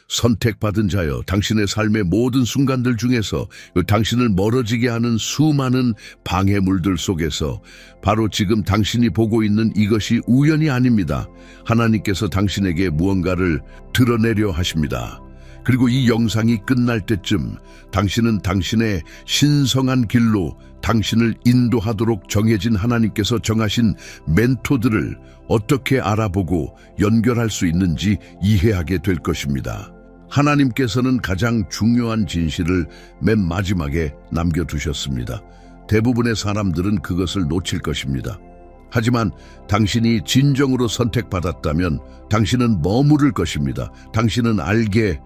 선택받은 자여, 당신의 삶의 모든 순간들 중에서 당신을 멀어지게 하는 수많은 방해물들 속에서 바로 지금 당신이 보고 있는 이것이 우연이 아닙니다. 하나님께서 당신에게 무언가를 드러내려 하십니다. 그리고 이 영상이 끝날 때쯤 당신은 당신의 신성한 길로 당신을 인도하도록 정해진 하나님께서 정하신 멘토들을 어떻게 알아보고 연결할 수 있는지 이해하게 될 것입니다. 하나님께서는 가장 중요한 진실을 맨 마지막에 남겨두셨습니다. 대부분의 사람들은 그것을 놓칠 것입니다. 하지만 당신이 진정으로 선택받았다면 당신은 머무를 것입니다. 당신은 알게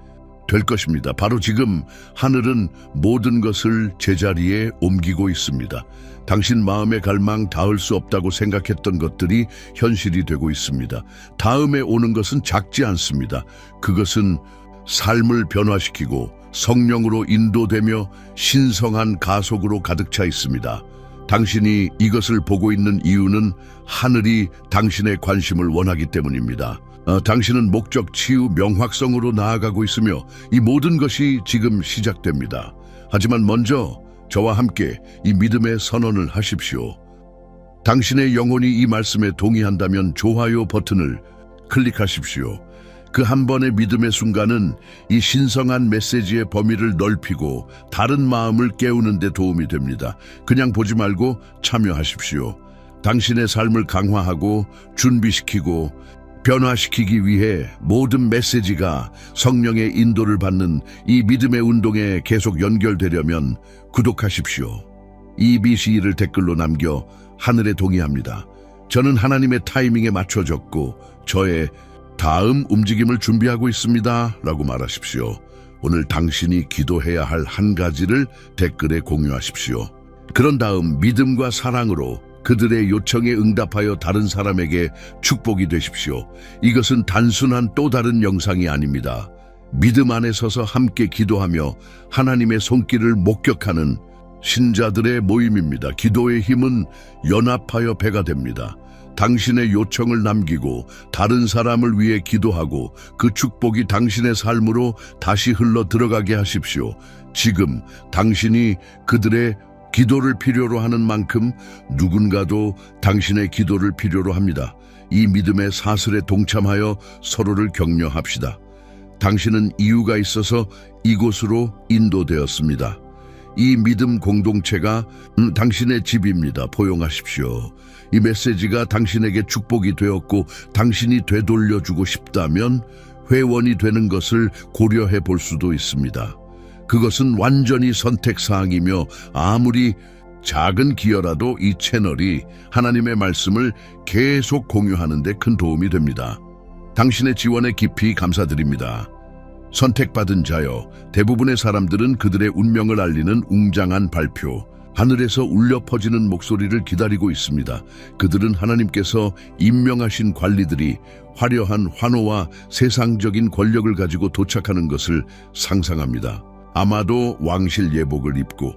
될 것입니다. 바로 지금 하늘은 모든 것을 제자리에 옮기고 있습니다. 당신 마음의 갈망 닿을 수 없다고 생각했던 것들이 현실이 되고 있습니다. 다음에 오는 것은 작지 않습니다. 그것은 삶을 변화시키고 성령으로 인도되며 신성한 가속으로 가득 차 있습니다. 당신이 이것을 보고 있는 이유는 하늘이 당신의 관심을 원하기 때문입니다. 당신은 목적, 치유, 명확성으로 나아가고 있으며 이 모든 것이 지금 시작됩니다. 하지만 먼저 저와 함께 이 믿음의 선언을 하십시오. 당신의 영혼이 이 말씀에 동의한다면 좋아요 버튼을 클릭하십시오. 그 한 번의 믿음의 순간은 이 신성한 메시지의 범위를 넓히고 다른 마음을 깨우는 데 도움이 됩니다. 그냥 보지 말고 참여하십시오. 당신의 삶을 강화하고 준비시키고 변화시키기 위해 모든 메시지가 성령의 인도를 받는 이 믿음의 운동에 계속 연결되려면 구독하십시오. EBC를 댓글로 남겨 하늘에 동의합니다. 저는 하나님의 타이밍에 맞춰졌고 저의 다음 움직임을 준비하고 있습니다. 라고 말하십시오. 오늘 당신이 기도해야 할 한 가지를 댓글에 공유하십시오. 그런 다음 믿음과 사랑으로 그들의 요청에 응답하여 다른 사람에게 축복이 되십시오. 이것은 단순한 또 다른 영상이 아닙니다. 믿음 안에 서서 함께 기도하며 하나님의 손길을 목격하는 신자들의 모임입니다. 기도의 힘은 연합하여 배가 됩니다. 당신의 요청을 남기고 다른 사람을 위해 기도하고 그 축복이 당신의 삶으로 다시 흘러 들어가게 하십시오. 지금 당신이 그들의 기도를 필요로 하는 만큼 누군가도 당신의 기도를 필요로 합니다. 이 믿음의 사슬에 동참하여 서로를 격려합시다. 당신은 이유가 있어서 이곳으로 인도되었습니다. 이 믿음 공동체가 당신의 집입니다. 포용하십시오. 이 메시지가 당신에게 축복이 되었고 당신이 되돌려주고 싶다면 회원이 되는 것을 고려해 볼 수도 있습니다. 그것은 완전히 선택사항이며 아무리 작은 기여라도 이 채널이 하나님의 말씀을 계속 공유하는 데 큰 도움이 됩니다. 당신의 지원에 깊이 감사드립니다. 선택받은 자여, 대부분의 사람들은 그들의 운명을 알리는 웅장한 발표, 하늘에서 울려 퍼지는 목소리를 기다리고 있습니다. 그들은 하나님께서 임명하신 관리들이 화려한 환호와 세상적인 권력을 가지고 도착하는 것을 상상합니다. 아마도 왕실 예복을 입고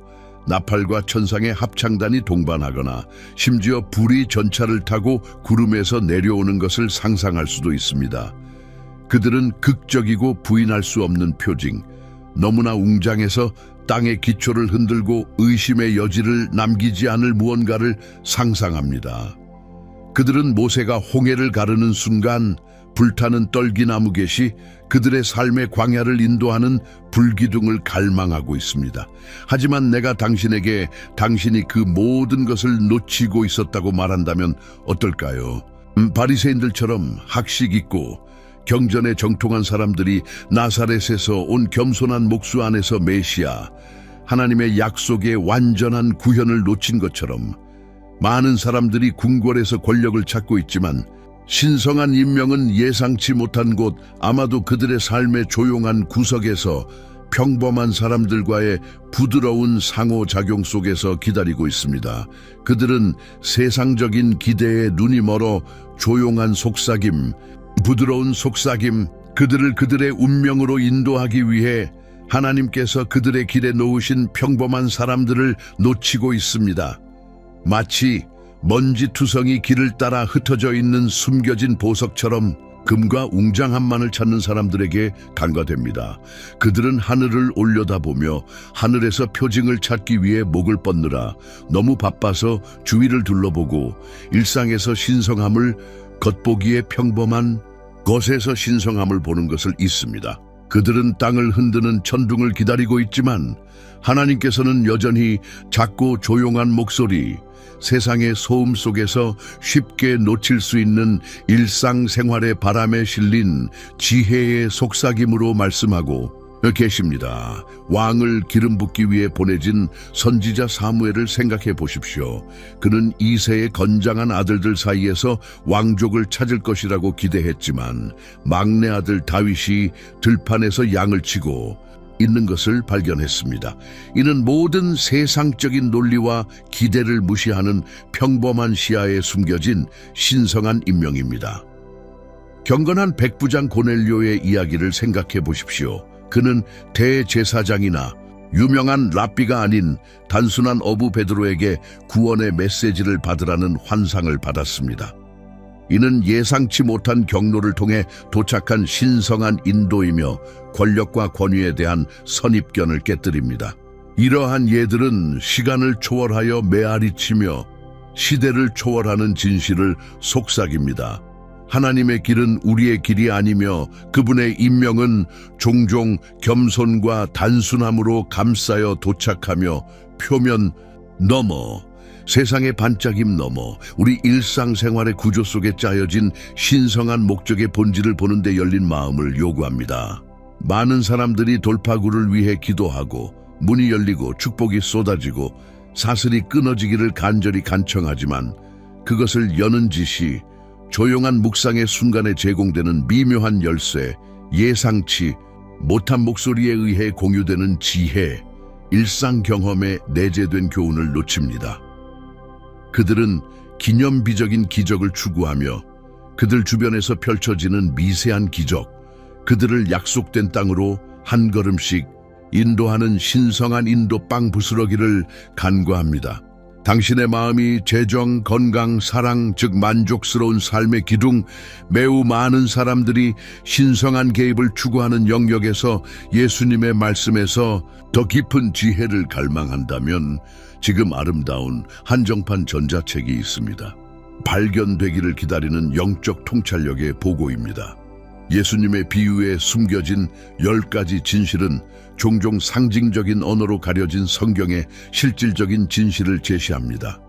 나팔과 천상의 합창단이 동반하거나 심지어 불이 전차를 타고 구름에서 내려오는 것을 상상할 수도 있습니다. 그들은 극적이고 부인할 수 없는 표징, 너무나 웅장해서 땅의 기초를 흔들고 의심의 여지를 남기지 않을 무언가를 상상합니다. 그들은 모세가 홍해를 가르는 순간 불타는 떨기나무겟이 그들의 삶의 광야를 인도하는 불기둥을 갈망하고 있습니다. 하지만 내가 당신에게 당신이 그 모든 것을 놓치고 있었다고 말한다면 어떨까요? 바리새인들처럼 학식 있고 경전에 정통한 사람들이 나사렛에서 온 겸손한 목수 안에서 메시아, 하나님의 약속의 완전한 구현을 놓친 것처럼 많은 사람들이 궁궐에서 권력을 찾고 있지만 신성한 임명은 예상치 못한 곳, 아마도 그들의 삶의 조용한 구석에서 평범한 사람들과의 부드러운 상호작용 속에서 기다리고 있습니다. 그들은 세상적인 기대에 눈이 멀어 조용한 속삭임, 부드러운 속삭임, 그들을 그들의 운명으로 인도하기 위해 하나님께서 그들의 길에 놓으신 평범한 사람들을 놓치고 있습니다. 마치 먼지투성이 길을 따라 흩어져 있는 숨겨진 보석처럼 금과 웅장함만을 찾는 사람들에게 간과됩니다. 그들은 하늘을 올려다보며 하늘에서 표징을 찾기 위해 목을 뻗느라 너무 바빠서 주위를 둘러보고 일상에서 신성함을, 겉보기에 평범한 것에서 신성함을 보는 것을 잊습니다. 그들은 땅을 흔드는 천둥을 기다리고 있지만 하나님께서는 여전히 작고 조용한 목소리, 세상의 소음 속에서 쉽게 놓칠 수 있는 일상생활의 바람에 실린 지혜의 속삭임으로 말씀하고 계십니다. 왕을 기름 붓기 위해 보내진 선지자 사무엘을 생각해 보십시오. 그는 이새의 건장한 아들들 사이에서 왕족을 찾을 것이라고 기대했지만 막내 아들 다윗이 들판에서 양을 치고 있는 것을 발견했습니다. 이는 모든 세상적인 논리와 기대를 무시하는 평범한 시야에 숨겨진 신성한 인명입니다. 경건한 백부장 고넬료의 이야기를 생각해 보십시오. 그는 대제사장이나 유명한 랍비가 아닌 단순한 어부 베드로에게 구원의 메시지를 받으라는 환상을 받았습니다. 이는 예상치 못한 경로를 통해 도착한 신성한 인도이며 권력과 권위에 대한 선입견을 깨뜨립니다. 이러한 예들은 시간을 초월하여 메아리치며 시대를 초월하는 진실을 속삭입니다. 하나님의 길은 우리의 길이 아니며 그분의 임명은 종종 겸손과 단순함으로 감싸여 도착하며 표면 넘어 세상의 반짝임 넘어 우리 일상생활의 구조 속에 짜여진 신성한 목적의 본질을 보는 데 열린 마음을 요구합니다. 많은 사람들이 돌파구를 위해 기도하고 문이 열리고 축복이 쏟아지고 사슬이 끊어지기를 간절히 간청하지만 그것을 여는 짓이 조용한 묵상의 순간에 제공되는 미묘한 열쇠, 예상치 못한 목소리에 의해 공유되는 지혜, 일상 경험에 내재된 교훈을 놓칩니다. 그들은 기념비적인 기적을 추구하며 그들 주변에서 펼쳐지는 미세한 기적, 그들을 약속된 땅으로 한 걸음씩 인도하는 신성한 인도 빵 부스러기를 간과합니다. 당신의 마음이 재정, 건강, 사랑, 즉 만족스러운 삶의 기둥, 매우 많은 사람들이 신성한 개입을 추구하는 영역에서 예수님의 말씀에서 더 깊은 지혜를 갈망한다면 지금 아름다운 한정판 전자책이 있습니다. 발견되기를 기다리는 영적 통찰력의 보고입니다. 예수님의 비유에 숨겨진 10가지 진실은 종종 상징적인 언어로 가려진 성경의 실질적인 진실을 제시합니다.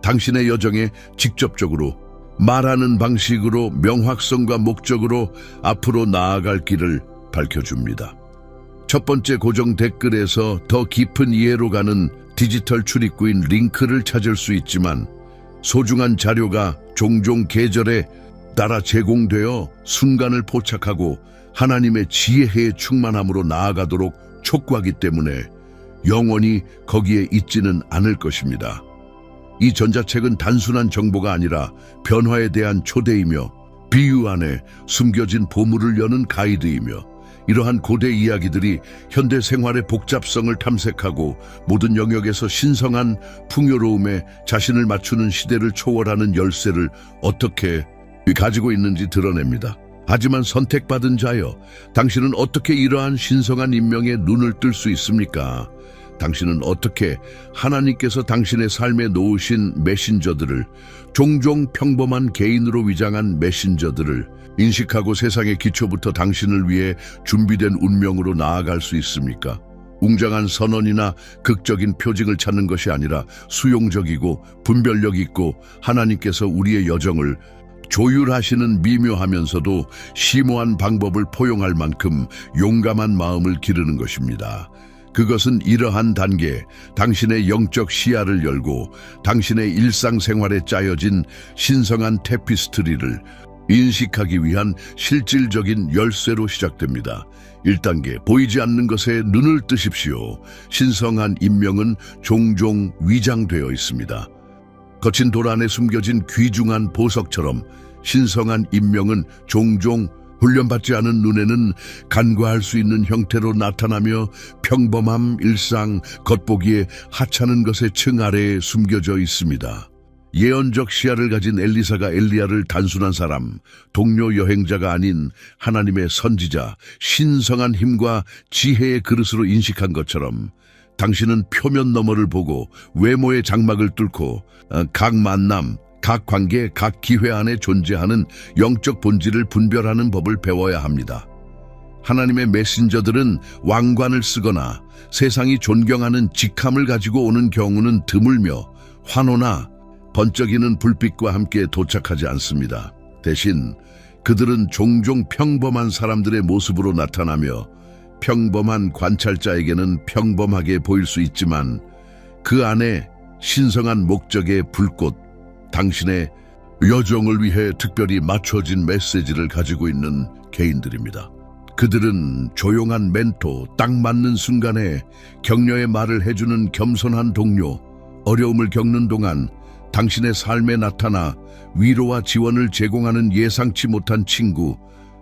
당신의 여정에 직접적으로 말하는 방식으로 명확성과 목적으로 앞으로 나아갈 길을 밝혀줍니다. 첫 번째 고정 댓글에서 더 깊은 이해로 가는 디지털 출입구인 링크를 찾을 수 있지만 소중한 자료가 종종 계절에 따라 제공되어 순간을 포착하고 하나님의 지혜의 충만함으로 나아가도록 촉구하기 때문에 영원히 거기에 있지는 않을 것입니다. 이 전자책은 단순한 정보가 아니라 변화에 대한 초대이며 비유 안에 숨겨진 보물을 여는 가이드이며 이러한 고대 이야기들이 현대 생활의 복잡성을 탐색하고 모든 영역에서 신성한 풍요로움에 자신을 맞추는 시대를 초월하는 열쇠를 어떻게 가지고 있는지 드러냅니다. 하지만 선택받은 자여, 당신은 어떻게 이러한 신성한 인명에 눈을 뜰 수 있습니까? 당신은 어떻게 하나님께서 당신의 삶에 놓으신 메신저들을, 종종 평범한 개인으로 위장한 메신저들을 인식하고 세상의 기초부터 당신을 위해 준비된 운명으로 나아갈 수 있습니까? 웅장한 선언이나 극적인 표징을 찾는 것이 아니라 수용적이고 분별력 있고 하나님께서 우리의 여정을 조율하시는 미묘하면서도 심오한 방법을 포용할 만큼 용감한 마음을 기르는 것입니다. 그것은 이러한 단계, 당신의 영적 시야를 열고 당신의 일상생활에 짜여진 신성한 테피스트리를 인식하기 위한 실질적인 열쇠로 시작됩니다. 1단계, 보이지 않는 것에 눈을 뜨십시오. 신성한 인명은 종종 위장되어 있습니다. 거친 돌 안에 숨겨진 귀중한 보석처럼 신성한 인명은 종종 훈련받지 않은 눈에는 간과할 수 있는 형태로 나타나며 평범함, 일상, 겉보기에 하찮은 것의 층 아래에 숨겨져 있습니다. 예언적 시야를 가진 엘리사가 엘리야를 단순한 사람, 동료 여행자가 아닌 하나님의 선지자, 신성한 힘과 지혜의 그릇으로 인식한 것처럼 당신은 표면 너머를 보고 외모의 장막을 뚫고 각 만남, 각 관계, 각 기회 안에 존재하는 영적 본질을 분별하는 법을 배워야 합니다. 하나님의 메신저들은 왕관을 쓰거나 세상이 존경하는 직함을 가지고 오는 경우는 드물며 환호나 번쩍이는 불빛과 함께 도착하지 않습니다. 대신 그들은 종종 평범한 사람들의 모습으로 나타나며 평범한 관찰자에게는 평범하게 보일 수 있지만 그 안에 신성한 목적의 불꽃, 당신의 여정을 위해 특별히 맞춰진 메시지를 가지고 있는 개인들입니다. 그들은 조용한 멘토, 딱 맞는 순간에 격려의 말을 해주는 겸손한 동료, 어려움을 겪는 동안 당신의 삶에 나타나 위로와 지원을 제공하는 예상치 못한 친구,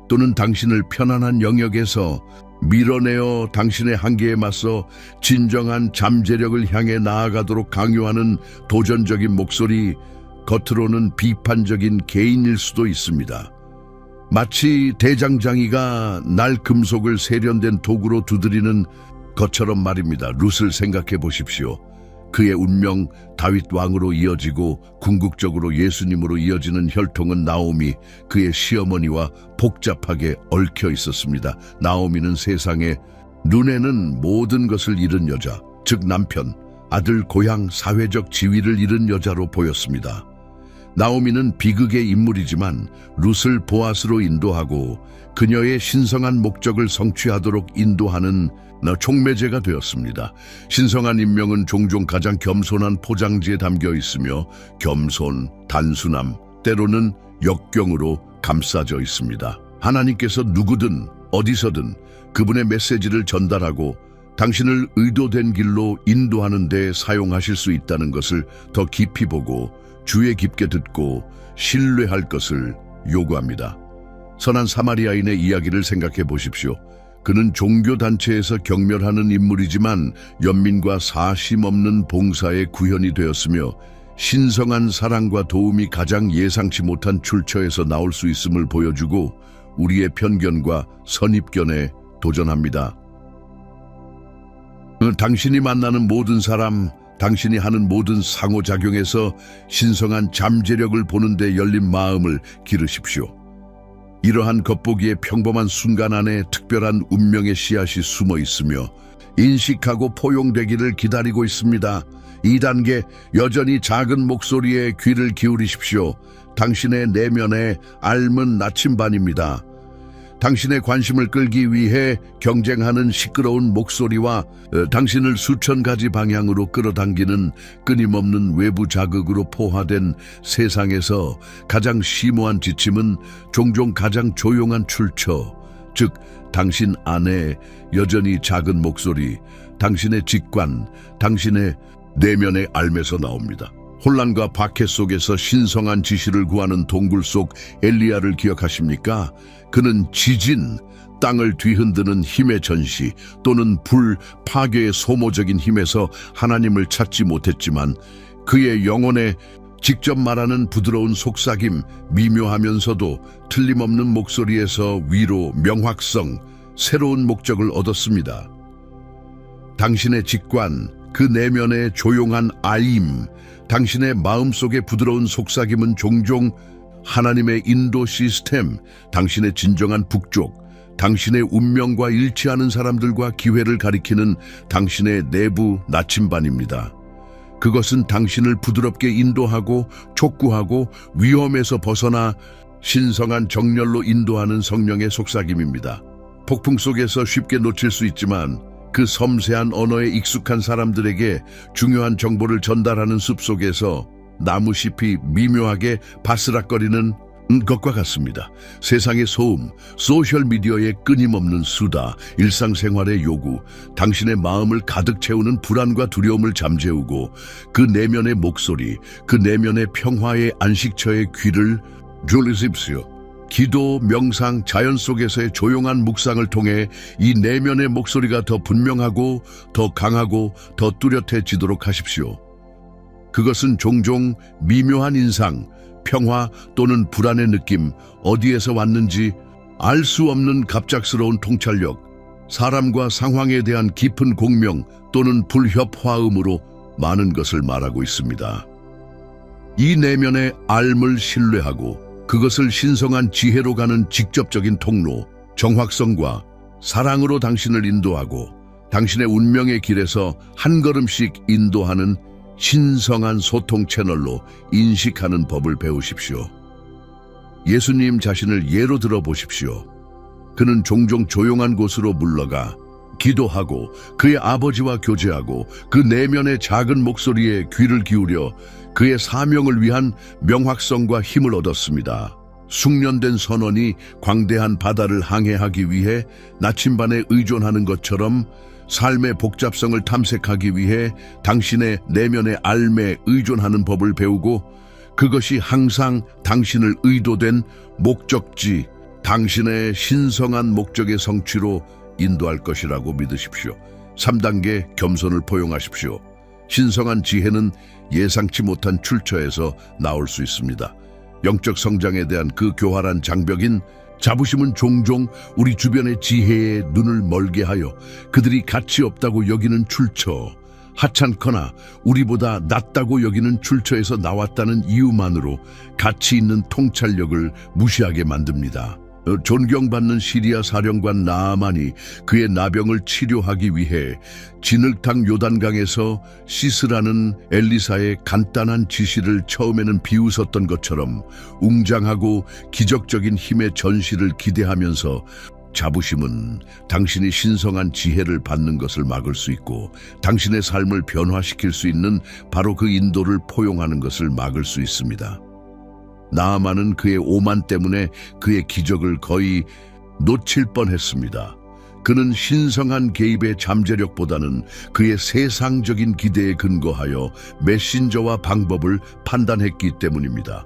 또는 당신을 편안한 영역에서 밀어내어 당신의 한계에 맞서 진정한 잠재력을 향해 나아가도록 강요하는 도전적인 목소리, 겉으로는 비판적인 개인일 수도 있습니다. 마치 대장장이가 날 금속을 세련된 도구로 두드리는 것처럼 말입니다. 룻을 생각해 보십시오. 그의 운명 다윗 왕으로 이어지고 궁극적으로 예수님으로 이어지는 혈통은 나오미, 그의 시어머니와 복잡하게 얽혀 있었습니다. 나오미는 세상에 눈에는 모든 것을 잃은 여자, 즉 남편, 아들, 고향, 사회적 지위를 잃은 여자로 보였습니다. 나오미는 비극의 인물이지만 룻을 보아스로 인도하고 그녀의 신성한 목적을 성취하도록 인도하는 촉매제가 되었습니다. 신성한 인명은 종종 가장 겸손한 포장지에 담겨 있으며 겸손, 단순함, 때로는 역경으로 감싸져 있습니다. 하나님께서 누구든 어디서든 그분의 메시지를 전달하고 당신을 의도된 길로 인도하는 데 사용하실 수 있다는 것을 더 깊이 보고 주의 깊게 듣고 신뢰할 것을 요구합니다. 선한 사마리아인의 이야기를 생각해 보십시오. 그는 종교단체에서 경멸하는 인물이지만 연민과 사심 없는 봉사에 구현이 되었으며 신성한 사랑과 도움이 가장 예상치 못한 출처에서 나올 수 있음을 보여주고 우리의 편견과 선입견에 도전합니다. 당신이 만나는 모든 사람, 당신이 하는 모든 상호작용에서 신성한 잠재력을 보는데 열린 마음을 기르십시오. 이러한 겉보기에 평범한 순간 안에 특별한 운명의 씨앗이 숨어 있으며 인식하고 포용되기를 기다리고 있습니다. 2단계, 여전히 작은 목소리에 귀를 기울이십시오. 당신의 내면의 앓은 나침반입니다. 당신의 관심을 끌기 위해 경쟁하는 시끄러운 목소리와 당신을 수천 가지 방향으로 끌어당기는 끊임없는 외부 자극으로 포화된 세상에서 가장 심오한 지침은 종종 가장 조용한 출처, 즉 당신 안에 여전히 작은 목소리, 당신의 직관, 당신의 내면의 앓에서 나옵니다. 혼란과 박해 속에서 신성한 지시를 구하는 동굴 속 엘리야를 기억하십니까? 그는 지진, 땅을 뒤흔드는 힘의 전시 또는 불, 파괴의 소모적인 힘에서 하나님을 찾지 못했지만 그의 영혼에 직접 말하는 부드러운 속삭임, 미묘하면서도 틀림없는 목소리에서 위로, 명확성, 새로운 목적을 얻었습니다. 당신의 직관, 그 내면의 조용한 아임, 당신의 마음속의 부드러운 속삭임은 종종 하나님의 인도 시스템, 당신의 진정한 북쪽, 당신의 운명과 일치하는 사람들과 기회를 가리키는 당신의 내부 나침반입니다. 그것은 당신을 부드럽게 인도하고 촉구하고 위험에서 벗어나 신성한 정렬로 인도하는 성령의 속삭임입니다. 폭풍 속에서 쉽게 놓칠 수 있지만 그 섬세한 언어에 익숙한 사람들에게 중요한 정보를 전달하는 숲속에서 나무잎이 미묘하게 바스락거리는 것과 같습니다. 세상의 소음, 소셜미디어의 끊임없는 수다, 일상생활의 요구, 당신의 마음을 가득 채우는 불안과 두려움을 잠재우고 그 내면의 목소리, 그 내면의 평화의 안식처의 귀를 졸리십시오. 기도, 명상, 자연 속에서의 조용한 묵상을 통해 이 내면의 목소리가 더 분명하고 더 강하고 더 뚜렷해지도록 하십시오. 그것은 종종 미묘한 인상, 평화 또는 불안의 느낌, 어디에서 왔는지 알 수 없는 갑작스러운 통찰력, 사람과 상황에 대한 깊은 공명 또는 불협화음으로 많은 것을 말하고 있습니다. 이 내면의 알을 신뢰하고 그것을 신성한 지혜로 가는 직접적인 통로, 정확성과 사랑으로 당신을 인도하고 당신의 운명의 길에서 한 걸음씩 인도하는 신성한 소통 채널로 인식하는 법을 배우십시오. 예수님 자신을 예로 들어 보십시오. 그는 종종 조용한 곳으로 물러가 기도하고 그의 아버지와 교제하고 그 내면의 작은 목소리에 귀를 기울여 그의 사명을 위한 명확성과 힘을 얻었습니다. 숙련된 선원이 광대한 바다를 항해하기 위해 나침반에 의존하는 것처럼 삶의 복잡성을 탐색하기 위해 당신의 내면의 알에 의존하는 법을 배우고 그것이 항상 당신을 의도된 목적지, 당신의 신성한 목적의 성취로 인도할 것이라고 믿으십시오. 3단계 겸손을 포용하십시오. 신성한 지혜는 예상치 못한 출처에서 나올 수 있습니다. 영적 성장에 대한 그 교활한 장벽인 자부심은 종종 우리 주변의 지혜에 눈을 멀게 하여 그들이 가치 없다고 여기는 출처, 하찮거나 우리보다 낫다고 여기는 출처에서 나왔다는 이유만으로 가치 있는 통찰력을 무시하게 만듭니다. 존경받는 시리아 사령관 나아만이 그의 나병을 치료하기 위해 진흙탕 요단강에서 씻으라는 엘리사의 간단한 지시를 처음에는 비웃었던 것처럼 웅장하고 기적적인 힘의 전시를 기대하면서 자부심은 당신이 신성한 지혜를 받는 것을 막을 수 있고 당신의 삶을 변화시킬 수 있는 바로 그 인도를 포용하는 것을 막을 수 있습니다. 나아만은 그의 오만 때문에 그의 기적을 거의 놓칠 뻔했습니다. 그는 신성한 개입의 잠재력보다는 그의 세상적인 기대에 근거하여 메신저와 방법을 판단했기 때문입니다.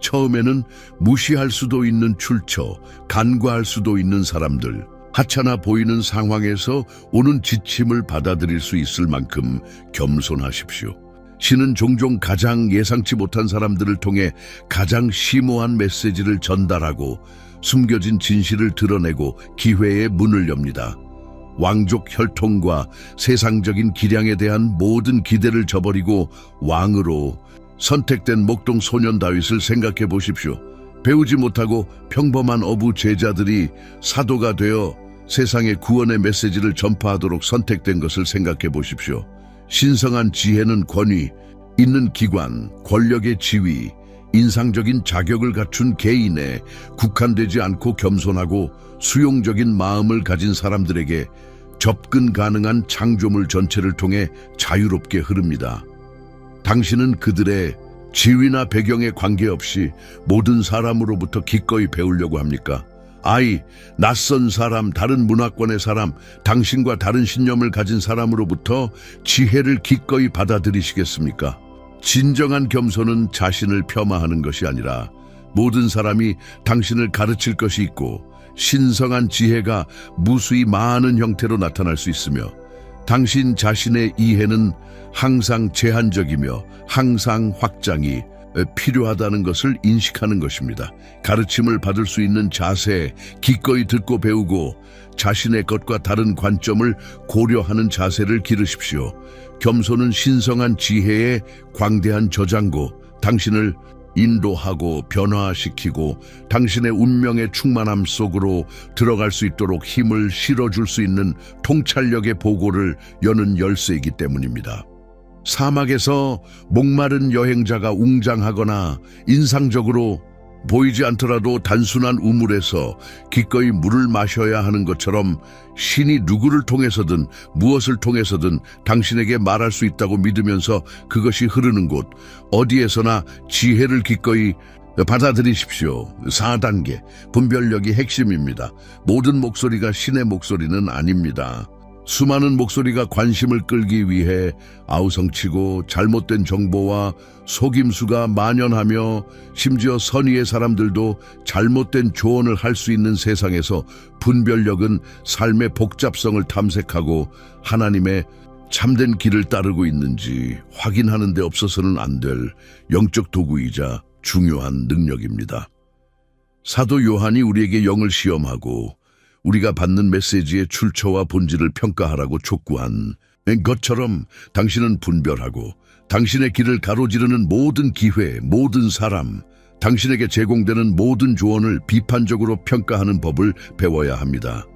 처음에는 무시할 수도 있는 출처, 간과할 수도 있는 사람들, 하찮아 보이는 상황에서 오는 지침을 받아들일 수 있을 만큼 겸손하십시오. 신은 종종 가장 예상치 못한 사람들을 통해 가장 심오한 메시지를 전달하고 숨겨진 진실을 드러내고 기회의 문을 엽니다. 왕족 혈통과 세상적인 기량에 대한 모든 기대를 저버리고 왕으로 선택된 목동 소년 다윗을 생각해 보십시오. 배우지 못하고 평범한 어부 제자들이 사도가 되어 세상의 구원의 메시지를 전파하도록 선택된 것을 생각해 보십시오. 신성한 지혜는 권위, 있는 기관, 권력의 지위, 인상적인 자격을 갖춘 개인에 국한되지 않고 겸손하고 수용적인 마음을 가진 사람들에게 접근 가능한 창조물 전체를 통해 자유롭게 흐릅니다. 당신은 그들의 지위나 배경에 관계없이 모든 사람으로부터 기꺼이 배우려고 합니까? 아이, 낯선 사람, 다른 문화권의 사람, 당신과 다른 신념을 가진 사람으로부터 지혜를 기꺼이 받아들이시겠습니까? 진정한 겸손은 자신을 폄하하는 것이 아니라 모든 사람이 당신을 가르칠 것이 있고 신성한 지혜가 무수히 많은 형태로 나타날 수 있으며 당신 자신의 이해는 항상 제한적이며 항상 확장이 필요하다는 것을 인식하는 것입니다. 가르침을 받을 수 있는 자세, 기꺼이 듣고 배우고 자신의 것과 다른 관점을 고려하는 자세를 기르십시오. 겸손은 신성한 지혜의 광대한 저장고, 당신을 인도하고 변화시키고 당신의 운명의 충만함 속으로 들어갈 수 있도록 힘을 실어줄 수 있는 통찰력의 보고를 여는 열쇠이기 때문입니다. 사막에서 목마른 여행자가 웅장하거나 인상적으로 보이지 않더라도 단순한 우물에서 기꺼이 물을 마셔야 하는 것처럼 신이 누구를 통해서든 무엇을 통해서든 당신에게 말할 수 있다고 믿으면서 그것이 흐르는 곳, 어디에서나 지혜를 기꺼이 받아들이십시오. 4단계, 분별력이 핵심입니다. 모든 목소리가 신의 목소리는 아닙니다. 수많은 목소리가 관심을 끌기 위해 아우성치고 잘못된 정보와 속임수가 만연하며 심지어 선의의 사람들도 잘못된 조언을 할 수 있는 세상에서 분별력은 삶의 복잡성을 탐색하고 하나님의 참된 길을 따르고 있는지 확인하는 데 없어서는 안 될 영적 도구이자 중요한 능력입니다. 사도 요한이 우리에게 영을 시험하고 우리가 받는 메시지의 출처와 본질을 평가하라고 촉구한 것처럼 당신은 분별하고 당신의 길을 가로지르는 모든 기회, 모든 사람, 당신에게 제공되는 모든 조언을 비판적으로 평가하는 법을 배워야 합니다.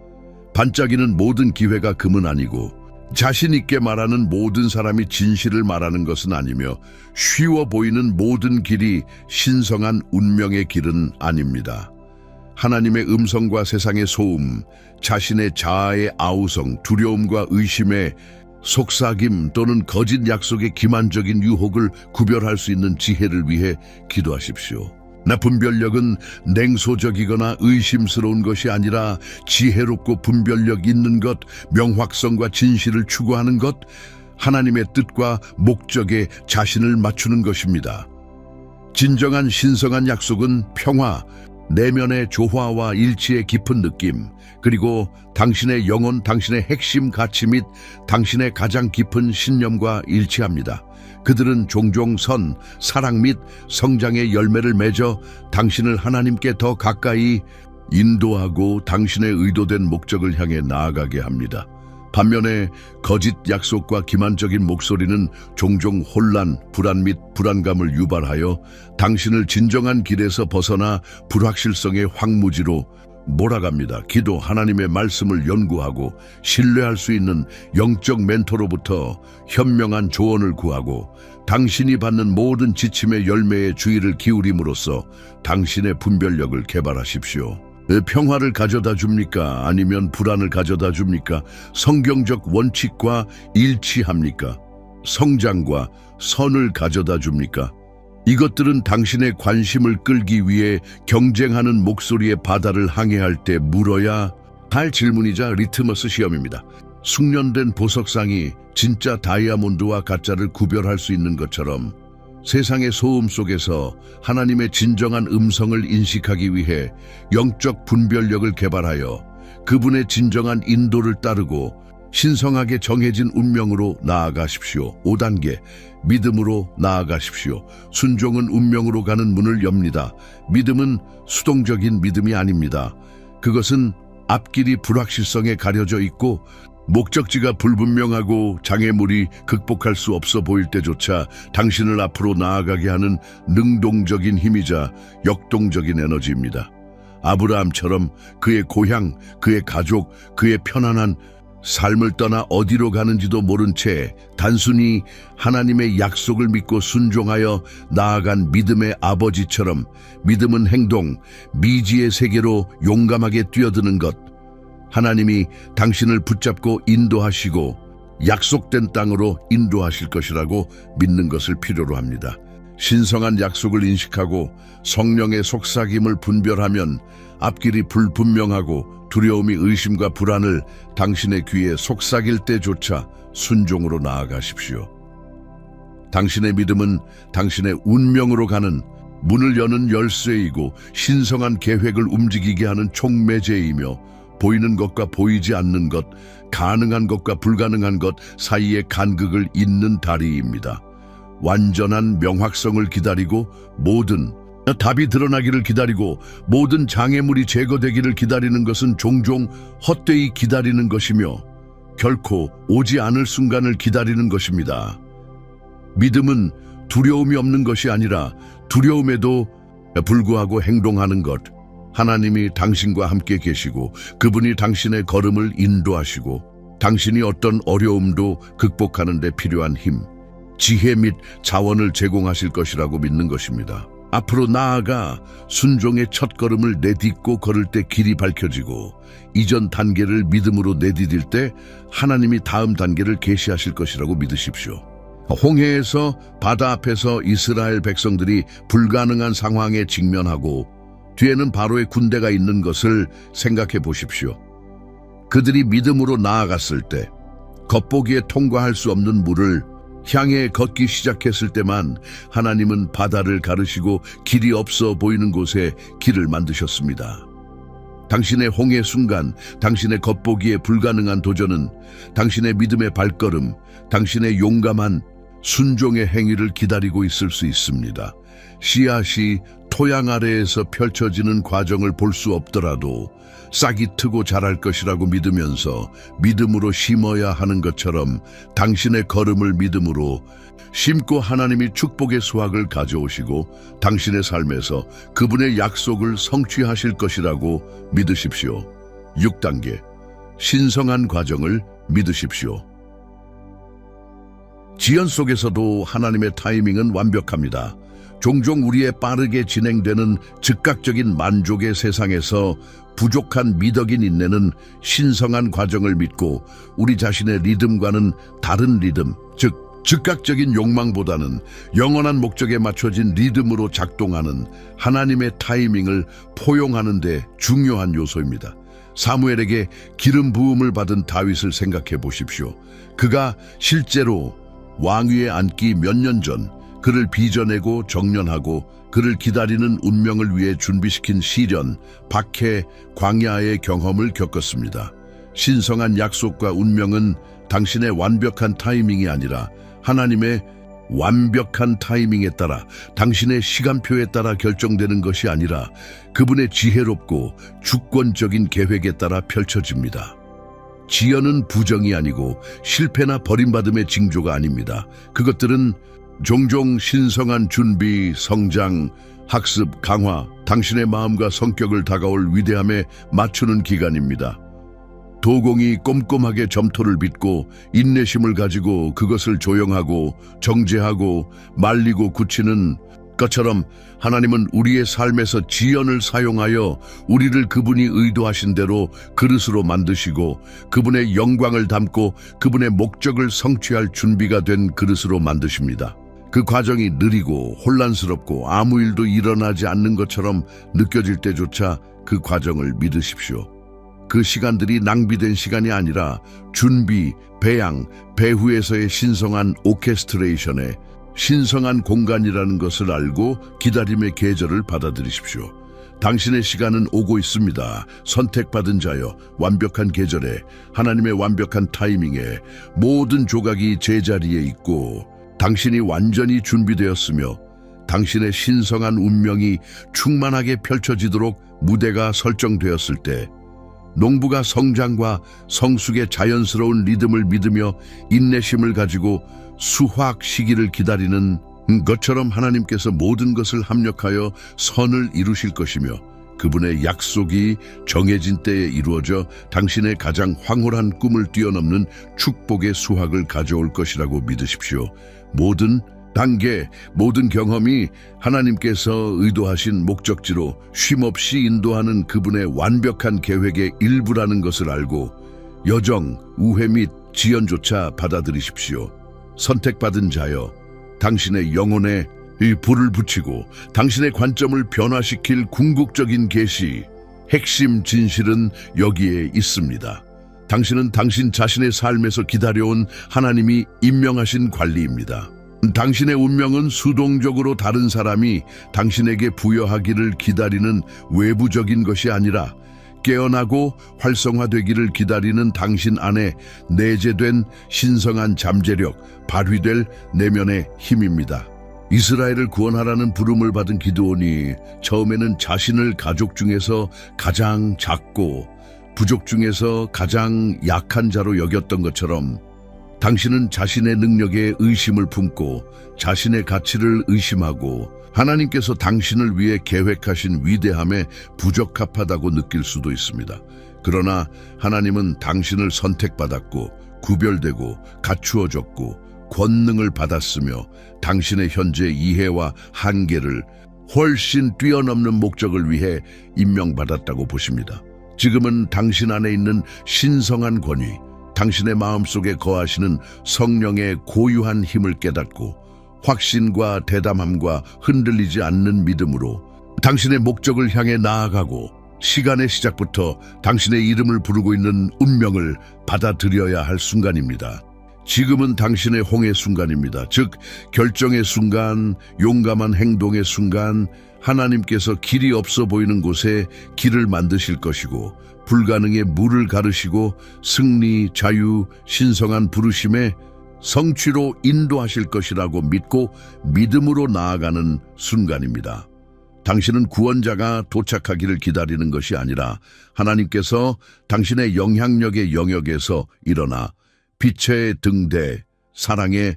반짝이는 모든 기회가 금은 아니고 자신 있게 말하는 모든 사람이 진실을 말하는 것은 아니며 쉬워 보이는 모든 길이 신성한 운명의 길은 아닙니다. 하나님의 음성과 세상의 소음, 자신의 자아의 아우성, 두려움과 의심의 속삭임 또는 거짓 약속의 기만적인 유혹을 구별할 수 있는 지혜를 위해 기도하십시오. 분별력은 냉소적이거나 의심스러운 것이 아니라 지혜롭고 분별력 있는 것, 명확성과 진실을 추구하는 것, 하나님의 뜻과 목적에 자신을 맞추는 것입니다. 진정한 신성한 약속은 평화, 내면의 조화와 일치의 깊은 느낌, 그리고 당신의 영혼, 당신의 핵심 가치 및 당신의 가장 깊은 신념과 일치합니다. 그들은 종종 선, 사랑 및 성장의 열매를 맺어 당신을 하나님께 더 가까이 인도하고 당신의 의도된 목적을 향해 나아가게 합니다. 반면에 거짓 약속과 기만적인 목소리는 종종 혼란, 불안 및 불안감을 유발하여 당신을 진정한 길에서 벗어나 불확실성의 황무지로 몰아갑니다. 기도, 하나님의 말씀을 연구하고 신뢰할 수 있는 영적 멘토로부터 현명한 조언을 구하고 당신이 받는 모든 지침의 열매에 주의를 기울임으로써 당신의 분별력을 개발하십시오. 평화를 가져다 줍니까? 아니면 불안을 가져다 줍니까? 성경적 원칙과 일치합니까? 성장과 선을 가져다 줍니까? 이것들은 당신의 관심을 끌기 위해 경쟁하는 목소리의 바다를 항해할 때 물어야 할 질문이자 리트머스 시험입니다. 숙련된 보석상이 진짜 다이아몬드와 가짜를 구별할 수 있는 것처럼 세상의 소음 속에서 하나님의 진정한 음성을 인식하기 위해 영적 분별력을 개발하여 그분의 진정한 인도를 따르고 신성하게 정해진 운명으로 나아가십시오. 5단계, 믿음으로 나아가십시오. 순종은 운명으로 가는 문을 엽니다. 믿음은 수동적인 믿음이 아닙니다. 그것은 앞길이 불확실성에 가려져 있고 목적지가 불분명하고 장애물이 극복할 수 없어 보일 때조차 당신을 앞으로 나아가게 하는 능동적인 힘이자 역동적인 에너지입니다. 아브라함처럼 그의 고향, 그의 가족, 그의 편안한 삶을 떠나 어디로 가는지도 모른 채 단순히 하나님의 약속을 믿고 순종하여 나아간 믿음의 아버지처럼 믿음은 행동, 미지의 세계로 용감하게 뛰어드는 것, 하나님이 당신을 붙잡고 인도하시고 약속된 땅으로 인도하실 것이라고 믿는 것을 필요로 합니다. 신성한 약속을 인식하고 성령의 속삭임을 분별하면 앞길이 불분명하고 두려움이 의심과 불안을 당신의 귀에 속삭일 때조차 순종으로 나아가십시오. 당신의 믿음은 당신의 운명으로 가는 문을 여는 열쇠이고 신성한 계획을 움직이게 하는 촉매제이며 보이는 것과 보이지 않는 것, 가능한 것과 불가능한 것 사이의 간극을 잇는 다리입니다. 완전한 명확성을 기다리고 모든 답이 드러나기를 기다리고 모든 장애물이 제거되기를 기다리는 것은 종종 헛되이 기다리는 것이며 결코 오지 않을 순간을 기다리는 것입니다. 믿음은 두려움이 없는 것이 아니라 두려움에도 불구하고 행동하는 것. 하나님이 당신과 함께 계시고 그분이 당신의 걸음을 인도하시고 당신이 어떤 어려움도 극복하는 데 필요한 힘, 지혜 및 자원을 제공하실 것이라고 믿는 것입니다. 앞으로 나아가 순종의 첫걸음을 내딛고 걸을 때 길이 밝혀지고 이전 단계를 믿음으로 내디딜 때 하나님이 다음 단계를 계시하실 것이라고 믿으십시오. 홍해에서 바다 앞에서 이스라엘 백성들이 불가능한 상황에 직면하고 뒤에는 바로의 군대가 있는 것을 생각해 보십시오. 그들이 믿음으로 나아갔을 때 겉보기에 통과할 수 없는 물을 향해 걷기 시작했을 때만 하나님은 바다를 가르시고 길이 없어 보이는 곳에 길을 만드셨습니다. 당신의 홍해 순간, 당신의 겉보기에 불가능한 도전은 당신의 믿음의 발걸음, 당신의 용감한 순종의 행위를 기다리고 있을 수 있습니다. 씨앗이 토양 아래에서 펼쳐지는 과정을 볼 수 없더라도 싹이 트고 자랄 것이라고 믿으면서 믿음으로 심어야 하는 것처럼 당신의 걸음을 믿음으로 심고 하나님이 축복의 수확을 가져오시고 당신의 삶에서 그분의 약속을 성취하실 것이라고 믿으십시오. 6단계, 신성한 과정을 믿으십시오. 지연 속에서도 하나님의 타이밍은 완벽합니다. 종종 우리의 빠르게 진행되는 즉각적인 만족의 세상에서 부족한 미덕인 인내는 신성한 과정을 믿고 우리 자신의 리듬과는 다른 리듬, 즉 즉각적인 욕망보다는 영원한 목적에 맞춰진 리듬으로 작동하는 하나님의 타이밍을 포용하는 데 중요한 요소입니다. 사무엘에게 기름 부음을 받은 다윗을 생각해 보십시오. 그가 실제로 왕위에 앉기 몇 년 전 그를 빚어내고 정련하고 그를 기다리는 운명을 위해 준비시킨 시련, 박해, 광야의 경험을 겪었습니다. 신성한 약속과 운명은 당신의 완벽한 타이밍이 아니라 하나님의 완벽한 타이밍에 따라, 당신의 시간표에 따라 결정되는 것이 아니라 그분의 지혜롭고 주권적인 계획에 따라 펼쳐집니다. 지연은 부정이 아니고 실패나 버림받음의 징조가 아닙니다. 그것들은 종종 신성한 준비, 성장, 학습, 강화, 당신의 마음과 성격을 다가올 위대함에 맞추는 기간입니다. 도공이 꼼꼼하게 점토를 빚고 인내심을 가지고 그것을 조형하고 정제하고 말리고 굳히는 것처럼 하나님은 우리의 삶에서 지연을 사용하여 우리를 그분이 의도하신 대로 그릇으로 만드시고 그분의 영광을 담고 그분의 목적을 성취할 준비가 된 그릇으로 만드십니다. 그 과정이 느리고 혼란스럽고 아무 일도 일어나지 않는 것처럼 느껴질 때조차 그 과정을 믿으십시오. 그 시간들이 낭비된 시간이 아니라 준비, 배양, 배후에서의 신성한 오케스트레이션에 신성한 공간이라는 것을 알고 기다림의 계절을 받아들이십시오. 당신의 시간은 오고 있습니다. 선택받은 자여, 완벽한 계절에, 하나님의 완벽한 타이밍에 모든 조각이 제자리에 있고 당신이 완전히 준비되었으며 당신의 신성한 운명이 충만하게 펼쳐지도록 무대가 설정되었을 때 농부가 성장과 성숙의 자연스러운 리듬을 믿으며 인내심을 가지고 수확 시기를 기다리는 것처럼 하나님께서 모든 것을 합력하여 선을 이루실 것이며 그분의 약속이 정해진 때에 이루어져 당신의 가장 황홀한 꿈을 뛰어넘는 축복의 수확을 가져올 것이라고 믿으십시오. 모든 단계, 모든 경험이 하나님께서 의도하신 목적지로 쉼없이 인도하는 그분의 완벽한 계획의 일부라는 것을 알고 여정, 우회 및 지연조차 받아들이십시오. 선택받은 자여, 당신의 영혼에 이 불을 붙이고 당신의 관점을 변화시킬 궁극적인 계시, 핵심 진실은 여기에 있습니다. 당신은 당신 자신의 삶에서 기다려온 하나님이 임명하신 관리입니다. 당신의 운명은 수동적으로 다른 사람이 당신에게 부여하기를 기다리는 외부적인 것이 아니라 깨어나고 활성화되기를 기다리는 당신 안에 내재된 신성한 잠재력, 발휘될 내면의 힘입니다. 이스라엘을 구원하라는 부름을 받은 기드온이 처음에는 자신을 가족 중에서 가장 작고 부족 중에서 가장 약한 자로 여겼던 것처럼 당신은 자신의 능력에 의심을 품고 자신의 가치를 의심하고 하나님께서 당신을 위해 계획하신 위대함에 부적합하다고 느낄 수도 있습니다. 그러나 하나님은 당신을 선택받았고 구별되고 갖추어졌고 권능을 받았으며 당신의 현재 이해와 한계를 훨씬 뛰어넘는 목적을 위해 임명받았다고 보십니다. 지금은 당신 안에 있는 신성한 권위, 당신의 마음속에 거하시는 성령의 고유한 힘을 깨닫고 확신과 대담함과 흔들리지 않는 믿음으로 당신의 목적을 향해 나아가고 시간의 시작부터 당신의 이름을 부르고 있는 운명을 받아들여야 할 순간입니다. 지금은 당신의 홍해 순간입니다. 즉 결정의 순간, 용감한 행동의 순간, 하나님께서 길이 없어 보이는 곳에 길을 만드실 것이고 불가능에 물을 가르시고 승리, 자유, 신성한 부르심에 성취로 인도하실 것이라고 믿고 믿음으로 나아가는 순간입니다. 당신은 구원자가 도착하기를 기다리는 것이 아니라 하나님께서 당신의 영향력의 영역에서 일어나 빛의 등대, 사랑의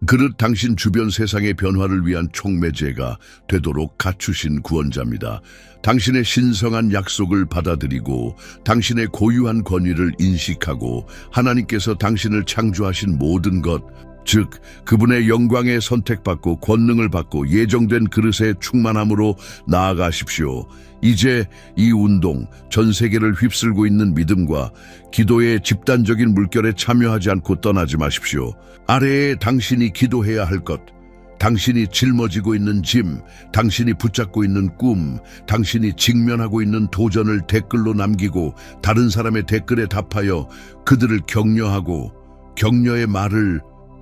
그릇 당신 주변 세상의 변화를 위한 촉매제가 되도록 갖추신 구원자입니다. 당신의 신성한 약속을 받아들이고 당신의 고유한 권위를 인식하고 하나님께서 당신을 창조하신 모든 것, 즉 그분의 영광에 선택받고 권능을 받고 예정된 그릇의 충만함으로 나아가십시오. 이제 이 운동, 전 세계를 휩쓸고 있는 믿음과 기도의 집단적인 물결에 참여하지 않고 떠나지 마십시오. 아래에 당신이 기도해야 할 것, 당신이 짊어지고 있는 짐, 당신이 붙잡고 있는 꿈, 당신이 직면하고 있는 도전을 댓글로 남기고 다른 사람의 댓글에 답하여 그들을 격려하고 격려의 말을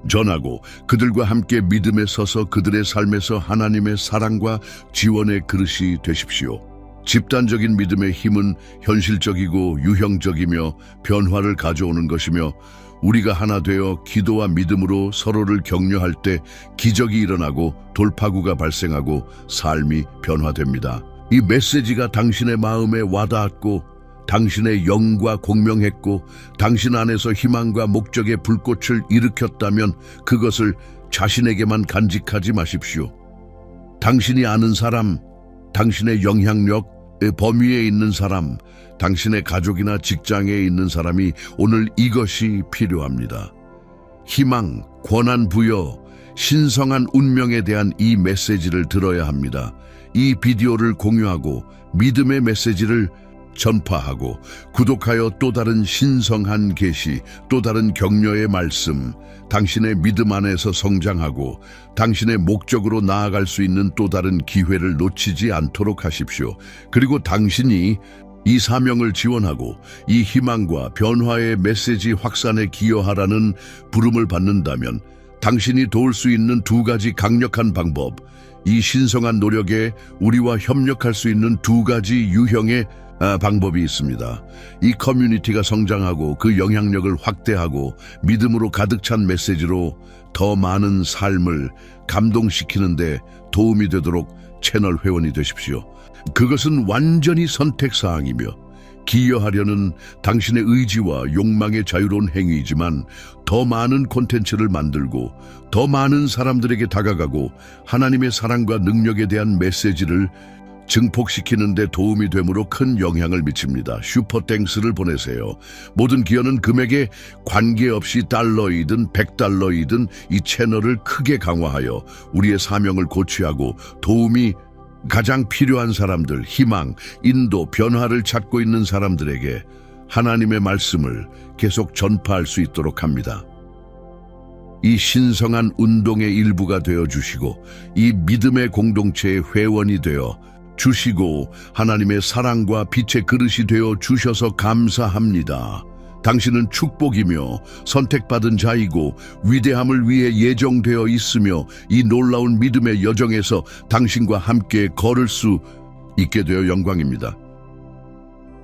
전하고 그들과 함께 믿음에 서서 그들의 삶에서 하나님의 사랑과 지원의 그릇이 되십시오. 집단적인 믿음의 힘은 현실적이고 유형적이며 변화를 가져오는 것이며 우리가 하나 되어 기도와 믿음으로 서로를 격려할 때 기적이 일어나고 돌파구가 발생하고 삶이 변화됩니다. 이 메시지가 당신의 마음에 와닿았고 당신의 영과 공명했고 당신 안에서 희망과 목적의 불꽃을 일으켰다면 그것을 자신에게만 간직하지 마십시오. 당신이 아는 사람, 당신의 영향력의 범위에 있는 사람, 당신의 가족이나 직장에 있는 사람이 오늘 이것이 필요합니다. 희망, 권한 부여, 신성한 운명에 대한 이 메시지를 들어야 합니다. 이 비디오를 공유하고 믿음의 메시지를 전파하고 구독하여 또 다른 신성한 계시, 또 다른 격려의 말씀, 당신의 믿음 안에서 성장하고 당신의 목적으로 나아갈 수 있는 또 다른 기회를 놓치지 않도록 하십시오. 그리고 당신이 이 사명을 지원하고 이 희망과 변화의 메시지 확산에 기여하라는 부름을 받는다면 당신이 도울 수 있는 두 가지 강력한 방법, 이 신성한 노력에 우리와 협력할 수 있는 두 가지 유형의 방법이 있습니다. 이 커뮤니티가 성장하고 그 영향력을 확대하고 믿음으로 가득 찬 메시지로 더 많은 삶을 감동시키는데 도움이 되도록 채널 회원이 되십시오. 그것은 완전히 선택사항이며 기여하려는 당신의 의지와 욕망의 자유로운 행위이지만 더 많은 콘텐츠를 만들고 더 많은 사람들에게 다가가고 하나님의 사랑과 능력에 대한 메시지를 증폭시키는 데 도움이 되므로 큰 영향을 미칩니다. 슈퍼땡스를 보내세요. 모든 기여는 금액에 관계없이 달러이든 100달러이든 이 채널을 크게 강화하여 우리의 사명을 고취하고 도움이 가장 필요한 사람들, 희망, 인도, 변화를 찾고 있는 사람들에게 하나님의 말씀을 계속 전파할 수 있도록 합니다. 이 신성한 운동의 일부가 되어 주시고 이 믿음의 공동체의 회원이 되어 주시고 하나님의 사랑과 빛의 그릇이 되어 주셔서 감사합니다. 당신은 축복이며 선택받은 자이고 위대함을 위해 예정되어 있으며 이 놀라운 믿음의 여정에서 당신과 함께 걸을 수 있게 되어 영광입니다.